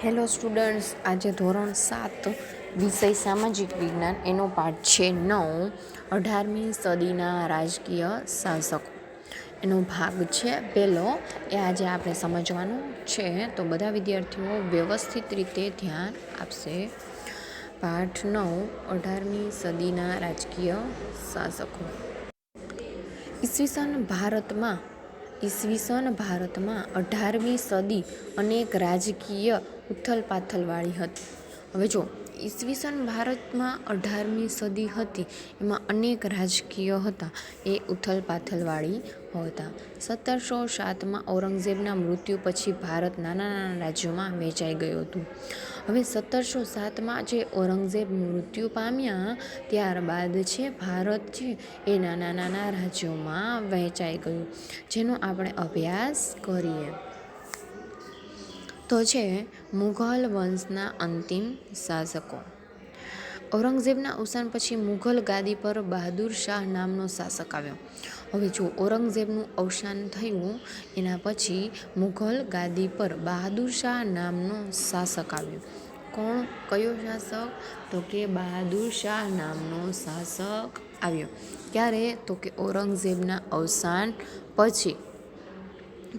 Hello students, આજે ધોરણ 7 વિષય સામાજિક વિજ્ઞાન એનો પાઠ છે 9, 18મી સદીના રાજકીય શાસકો. એનો ભાગ છે પહેલો, એ આજે આપણે સમજવાનું છે. તો બધા વિદ્યાર્થીઓ વ્યવસ્થિત રીતે ધ્યાન આપશે. પાઠ 9, 18મી સદીના રાજકીય શાસકો. ઈસવીસન ભારતમાં 18મી સદી અનેક રાજકીય ઉથલપાથલવાળી હતી. હવે જો ઈસવીસન ભારતમાં 18મી સદી હતી, એમાં અનેક રાજકીય હતા, એ ઉથલપાથલવાળી હતા. 1707માં ઔરંગઝેબના મૃત્યુ પછી ભારત નાના નાના રાજ્યોમાં વહેંચાઈ ગયું હતું. હવે 1707માં જે ઔરંગઝેબ મૃત્યુ પામ્યા ત્યારબાદ છે ભારત છે એ નાના નાના રાજ્યોમાં વહેંચાઈ ગયું, જેનો આપણે અભ્યાસ કરીએ. તો છે મુઘલ વંશના અંતિમ શાસકો. ઔરંગઝેબના અવસાન પછી મુઘલ ગાદી પર બહાદુર શાહ નામનો શાસક આવ્યો. હવે જો ઔરંગઝેબનું અવસાન થયું એના પછી મુઘલ ગાદી પર બહાદુર શાહ નામનો શાસક આવ્યો. કયો શાસક? તો કે બહાદુર શાહ નામનો શાસક આવ્યો. ક્યારે? તો કે ઔરંગઝેબના અવસાન પછી.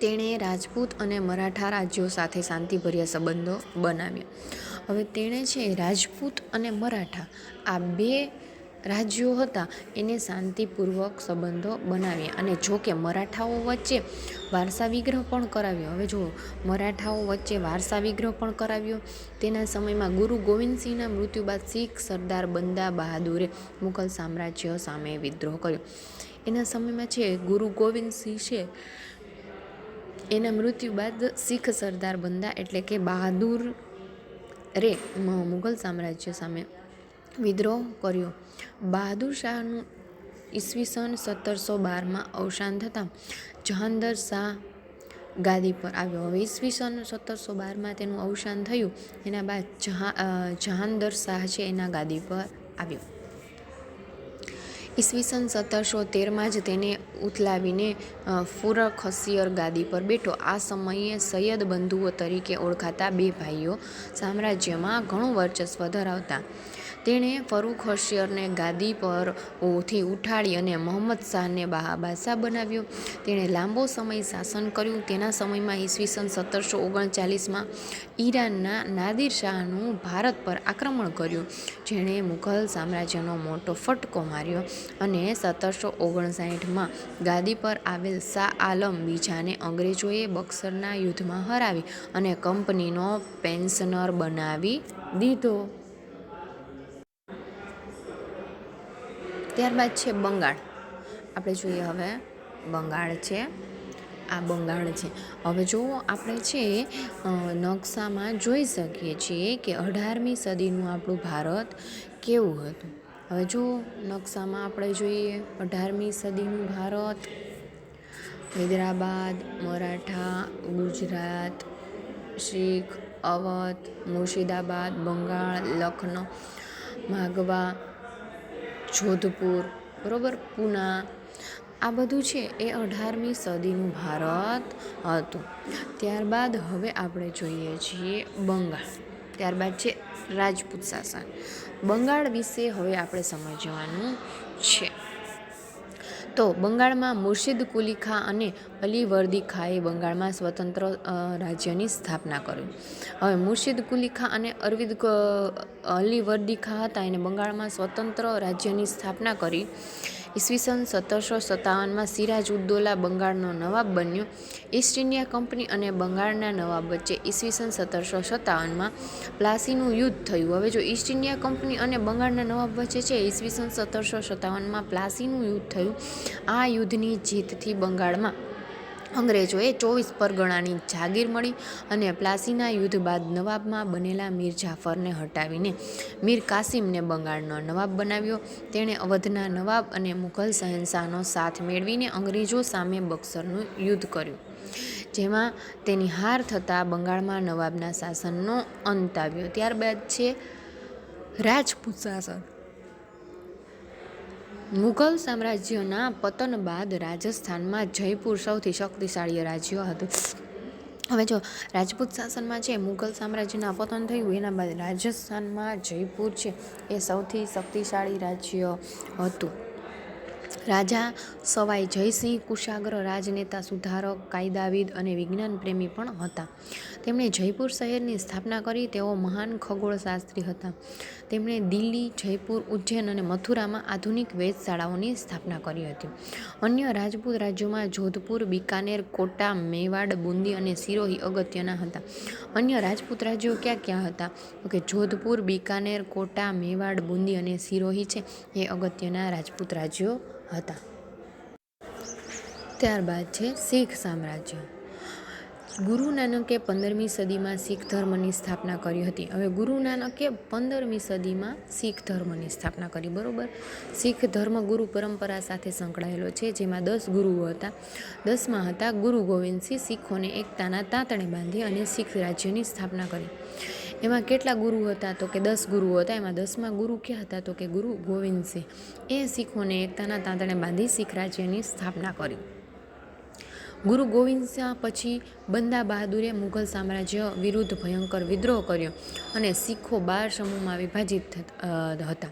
તેણે રાજપૂત અને મરાઠા રાજ્યો સાથે શાંતિભર્યા સંબંધો બનાવ્યા. હવે તેણે છે રાજપૂત અને મરાઠા આ બે રાજ્યો હતા એને શાંતિપૂર્વક સંબંધો બનાવ્યા. અને જો કે મરાઠાઓ વચ્ચે વારસા વિગ્રહ પણ કરાવ્યો. હવે જો મરાઠાઓ વચ્ચે વારસા વિગ્રહ પણ કરાવ્યો. તેના સમયમાં ગુરુ ગોવિંદસિંહના મૃત્યુ બાદ શીખ સરદાર બંદા બહાદુરે મુઘલ સામ્રાજ્ય સામે વિદ્રોહ કર્યો. એના સમયમાં છે ગુરુ ગોવિંદસિંહ છે એના મૃત્યુ બાદ શીખ સરદાર બંદા એટલે કે બહાદુર રે મુઘલ સામ્રાજ્ય સામે વિદ્રોહ કર્યો. બહાદુર શાહનું ઈસવીસન 1712માં અવસાન થતાં જહાંગીર શાહ ગાદી પર આવ્યો. હવે ઈસવીસન 1712માં તેનું અવસાન થયું. એના બાદ જહાંગીર શાહ છે એના ગાદી પર આવ્યો. ઈસવીસન 1713માં જ તેને ઉથલાવીને ફુરખશીયર ગાદી પર બેઠો. આ સમયે સૈયદ બંધુઓ તરીકે ઓળખાતા બે ભાઈઓ સામ્રાજ્યમાં ઘણું વર્ચસ્વ ધરાવતા. તેણે ફરુખશીયરને ગાદી પરથી ઉઠાડી અને મહમ્મદ શાહને બાદશાહ બનાવ્યો. તેણે લાંબો સમય શાસન કર્યું. તેના સમયમાં ઈસવીસન 1739માં ઈરાનના નાદિર શાહનું ભારત પર આક્રમણ કર્યું, જેણે મુઘલ સામ્રાજ્યનો મોટો ફટકો માર્યો. અને 1759માં ગાદી પર આવેલ શાહ આલમ બીજાને અંગ્રેજોએ બક્સરના યુદ્ધમાં હરાવી અને કંપનીનો પેન્શનર બનાવી દીધો. ત્યારબાદ છે બંગાળ. આપણે જોઈએ હવે બંગાળ છે. આ બંગાળ છે. હવે જો આપણે છે નકશામાં જોઈ શકીએ છીએ કે 18મી સદીનું આપણું ભારત કેવું હતું. હવે જો નકશામાં આપણે જોઈએ 18મી સદીનું ભારત, હૈદરાબાદ, મરાઠા, ગુજરાત, શીખ, અવધ, મુર્શિદાબાદ, બંગાળ, લખનઉ, માગવા, જોધપુર, બરાબર, પૂના, આ બધું છે એ 18મી સદીનું ભારત હતું. ત્યારબાદ હવે આપણે જોઈએ છીએ બંગાળ. ત્યારબાદ છે રાજપૂત શાસન. બંગાળ વિશે હવે આપણે સમજવાનું છે. તો બંગાળમાં મુર્શિદ કુલી ખાં અને અલી વર્દી ખાંએ બંગાળમાં સ્વતંત્ર રાજ્યની સ્થાપના કરી. હવે મુર્શિદ કુલી ખાં અને અલી વર્દી ખાં હતા એને બંગાળમાં સ્વતંત્ર રાજ્યની સ્થાપના કરી. ઈસવીસન 1757માં સિરાજ ઉદ્દૌલા બંગાળનો નવાબ બન્યો. ઈસ્ટ ઇન્ડિયા કંપની અને બંગાળના નવાબ વચ્ચે ઈસવીસન 1757માં પ્લાસીનું યુદ્ધ થયું. હવે જો ઈસ્ટ ઇન્ડિયા કંપની અને બંગાળના નવાબ વચ્ચે છે ઈસવીસન 1757માં પ્લાસીનું યુદ્ધ થયું. આ યુદ્ધની જીતથી બંગાળમાં અંગ્રેજોએ 24 પરગણાની જાગીર મળી અને પ્લાસીના યુદ્ધ બાદ નવાબમાં બનેલા મીર જાફરને હટાવીને મીર કાસિમને બંગાળનો નવાબ બનાવ્યો. તેણે અવધના નવાબ અને મુઘલ શહેનશાહનો સાથ મેળવીને અંગ્રેજો સામે બક્સરનું યુદ્ધ કર્યું, જેમાં તેની હાર થતાં બંગાળમાં નવાબના શાસનનો અંત આવ્યો. ત્યારબાદ છે રાજપૂત શાસન. મુઘલ સામ્રાજ્યના પતન બાદ રાજસ્થાનમાં જયપુર સૌથી શક્તિશાળી રાજ્ય હતું. હવે જો રાજપૂત શાસનમાં છે મુઘલ સામ્રાજ્યના પતન થયું એના બાદ રાજસ્થાનમાં જયપુર છે એ સૌથી શક્તિશાળી રાજ્ય હતું. રાજા સવાઈ જયસિંહ કુશાગ્ર રાજનેતા, સુધારક, કાયદાવિદ અને વિજ્ઞાન પ્રેમી પણ હતા. તેમણે જયપુર શહેરની સ્થાપના કરી. તેઓ મહાન ખગોળશાસ્ત્રી હતા. તેમણે દિલ્હી, જયપુર, ઉજ્જૈન અને મથુરામાં આધુનિક વેધશાળાઓની સ્થાપના કરી હતી. અન્ય રાજપૂત રાજ્યોમાં જોધપુર, બિકાનેર, કોટા, મેવાડ, બુંદી અને સિરોહી અગત્યના હતા. અન્ય રાજપૂત રાજ્યો ક્યાં ક્યાં હતા? તો કે જોધપુર, બિકાનેર, કોટા, મેવાડ, બુંદી અને સિરોહી છે એ અગત્યના રાજપૂત રાજ્યો હતા. ત્યારબાદ છે શીખ સામ્રાજ્ય. ગુરુ નાનકે 15મી સદીમાં શીખ ધર્મની સ્થાપના કરી હતી. હવે ગુરુ નાનકે 15મી સદીમાં શીખ ધર્મની સ્થાપના કરી. બરોબર. શીખ ધર્મ ગુરુ પરંપરા સાથે સંકળાયેલો છે, જેમાં 10 ગુરુઓ હતા. 10માં હતા ગુરુ ગોવિંદસિંહ. શીખોને એકતાના તાંતણે બાંધી અને શીખ રાજ્યની સ્થાપના કરી. એમાં કેટલા ગુરુ હતા? તો કે 10 ગુરુઓ હતા. એમાં 10મા ગુરુ ક્યાં હતા? તો કે ગુરુ ગોવિંદસિંહ. એ શીખોને એકતાના તાંતણે બાંધી શીખ રાજ્યની સ્થાપના કરી. ગુરુ ગોવિંદસિંહ પછી બંદા બહાદુરે મુઘલ સામ્રાજ્ય વિરુદ્ધ ભયંકર વિદ્રોહ કર્યો અને શીખો 12 સમૂહમાં વિભાજિત હતા.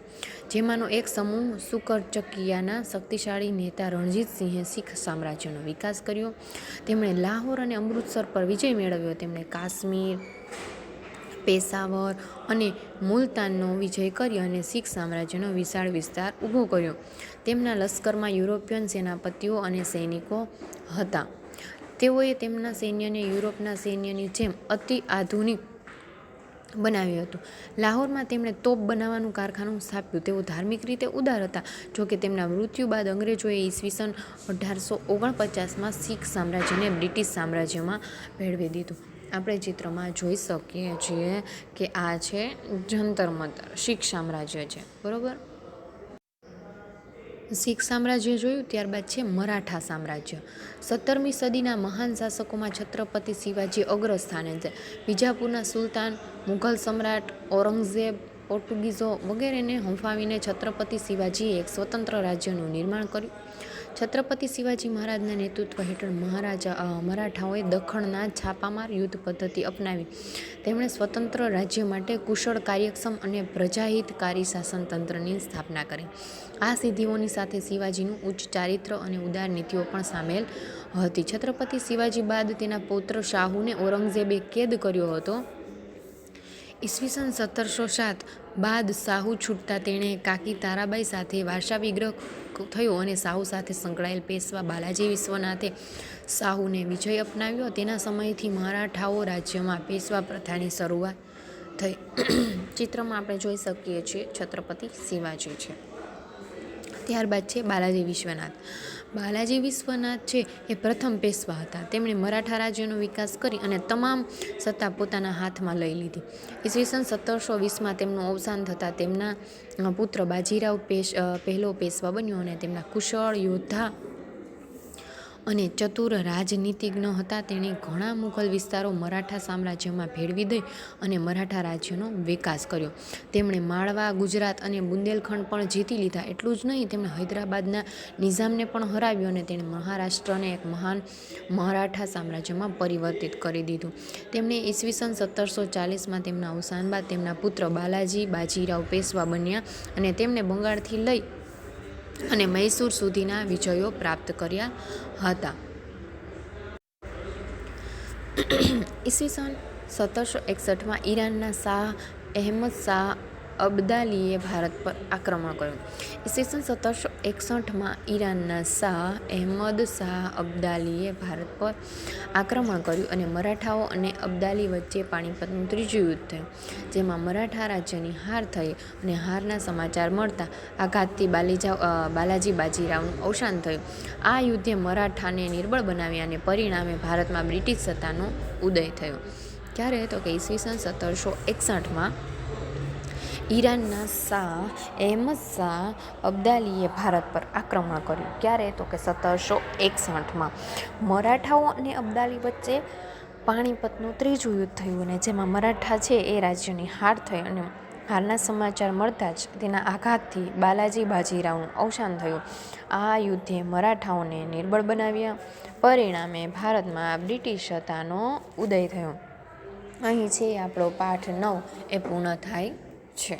જેમાંનો એક સમૂહ સુકરચકિયાના શક્તિશાળી નેતા રણજીતસિંહે શીખ સામ્રાજ્યનો વિકાસ કર્યો. તેમણે લાહોર અને અમૃતસર પર વિજય મેળવ્યો. તેમણે કાશ્મીર, પેશાવર અને મુલતાનનો વિજય કરી અને શીખ સામ્રાજ્યનો વિશાળ વિસ્તાર ઊભો કર્યો. તેમના લશ્કરમાં યુરોપિયન સેનાપતિઓ અને સૈનિકો હતા. તેઓએ તેમના સૈન્યને યુરોપના સૈન્યની જેમ અતિ આધુનિક બનાવ્યું હતું. લાહોરમાં તેમણે તોપ બનાવવાનું કારખાનું સ્થાપ્યું. તેઓ ધાર્મિક રીતે ઉદાર હતા. જોકે તેમના મૃત્યુ બાદ અંગ્રેજોએ ઈસવીસન 1849માં શીખ સામ્રાજ્યને બ્રિટિશ સામ્રાજ્યમાં ભેળવી દીધું. આપણે ચિત્રમાં જોઈ શકીએ છીએ કે આ છે જંતર મંતર, શીખ સામ્રાજ્ય છે. બરોબર. શીખ સામ્રાજ્ય જોયું. ત્યારબાદ છે મરાઠા સામ્રાજ્ય. 17મી સદીના મહાન શાસકોમાં છત્રપતિ શિવાજી અગ્રસ્થાને છે. બીજાપુરના સુલતાન, મુઘલ સમ્રાટ ઔરંગઝેબ, પોર્ટુગીઝો વગેરેને હંફાવીને છત્રપતિ શિવાજીએ એક સ્વતંત્ર રાજ્યનું નિર્માણ કર્યું. છત્રપતિ શિવાજી મહારાજના નેતૃત્વ હેઠળ મરાઠાઓએ દખ્ખણના છાપામાર યુદ્ધ પદ્ધતિ અપનાવી. તેમણે સ્વતંત્ર રાજ્ય માટે કુશળ, કાર્યક્ષમ અને પ્રજાહિતકારી શાસન તંત્રની સ્થાપના કરી. આ સિદ્ધિઓની સાથે શિવાજીનું ઉચ્ચ ચારિત્ર અને ઉદાર નીતિઓ પણ સામેલ હતી. છત્રપતિ શિવાજી બાદ તેના પૌત્ર શાહુને ઔરંગઝેબે કેદ કર્યો હતો. ઈસવીસન 1707 બાદ શાહુ છૂટતા તેણે કાકી તારાબાઈ સાથે વારસા વિગ્રહ થયો અને શાહુ સાથે સંકળાયેલ પેશવા બાલાજી વિશ્વનાથે શાહુને વિજય અપનાવ્યો. તેના સમયથી મરાઠાઓ રાજ્યમાં પેશવા પ્રથાની શરૂઆત થઈ. ચિત્રમાં આપણે જોઈ શકીએ છીએ છત્રપતિ શિવાજી છે. ત્યારબાદ છે બાલાજી વિશ્વનાથ. બાલાજી વિશ્વનાથ છે એ પ્રથમ પેશવા હતા. તેમણે મરાઠા રાજ્યનો વિકાસ કરી અને તમામ સત્તા પોતાના હાથમાં લઈ લીધી. ઈસવીસન 1720માં તેમનું અવસાન થતાં તેમના પુત્ર બાજીરાવ પહેલો પેશવા બન્યો અને તેમના કુશળ યોદ્ધા અને ચતુર રાજનીતિજ્ઞ હતા. તેણે ઘણા મુઘલ વિસ્તારો મરાઠા સામ્રાજ્યમાં ભેળવી દઈ અને મરાઠા રાજ્યનો વિકાસ કર્યો. તેમણે માળવા, ગુજરાત અને બુંદેલખંડ પણ જીતી લીધા. એટલું જ નહીં, તેમણે હૈદરાબાદના નિઝામને પણ હરાવ્યો અને તેણે મહારાષ્ટ્રને એક મહાન મરાઠા સામ્રાજ્યમાં પરિવર્તિત કરી દીધું. તેમણે ઈસવીસન 1740માં તેમના અવસાન બાદ તેમના પુત્ર બાલાજી બાજીરાવ પેશવા બન્યા અને તેમણે બંગાળથી લઈ અને મૈસૂર સુધીના વિજયો પ્રાપ્ત કર્યા હતા. ઈસવીસન 1761માં ઈરાનના શાહ અહેમદ શાહ અબ્દાલીએ ભારત પર આક્રમણ કર્યું. ઈસવીસન 1761માં ઈરાનના શાહ અહેમદ શાહ અબ્દાલીએ ભારત પર આક્રમણ કર્યું અને મરાઠાઓ અને અબ્દાલી વચ્ચે પાણીપતનું ત્રીજું યુદ્ધ થયું, જેમાં મરાઠા રાજ્યની હાર થઈ અને હારના સમાચાર મળતા આઘાતથી બાલાજી બાજીરાવનું અવસાન થયું. આ યુદ્ધે મરાઠાને નિર્બળ બનાવ્યા અને પરિણામે ભારતમાં બ્રિટિશ સત્તાનો ઉદય થયો. ક્યારે? તો કે ઈસવીસન 1761માં ઈરાનના શાહ અહેમદ શાહ અબ્દાલીએ ભારત પર આક્રમણ કર્યું. ક્યારે? તો કે 1761માં. મરાઠાઓ અને અબ્દાલી વચ્ચે પાણીપતનું ત્રીજું યુદ્ધ થયું અને જેમાં મરાઠા છે એ રાજ્યની હાર થઈ અને હારના સમાચાર મળતા જ તેના આઘાતથી બાલાજી બાજીરાવનું અવસાન થયું. આ યુદ્ધે મરાઠાઓને નિર્બળ બનાવ્યા. પરિણામે ભારતમાં બ્રિટિશ સત્તાનો ઉદય થયો. અહીં છે આપણો પાઠ 9 એ પૂર્ણ થાય છે.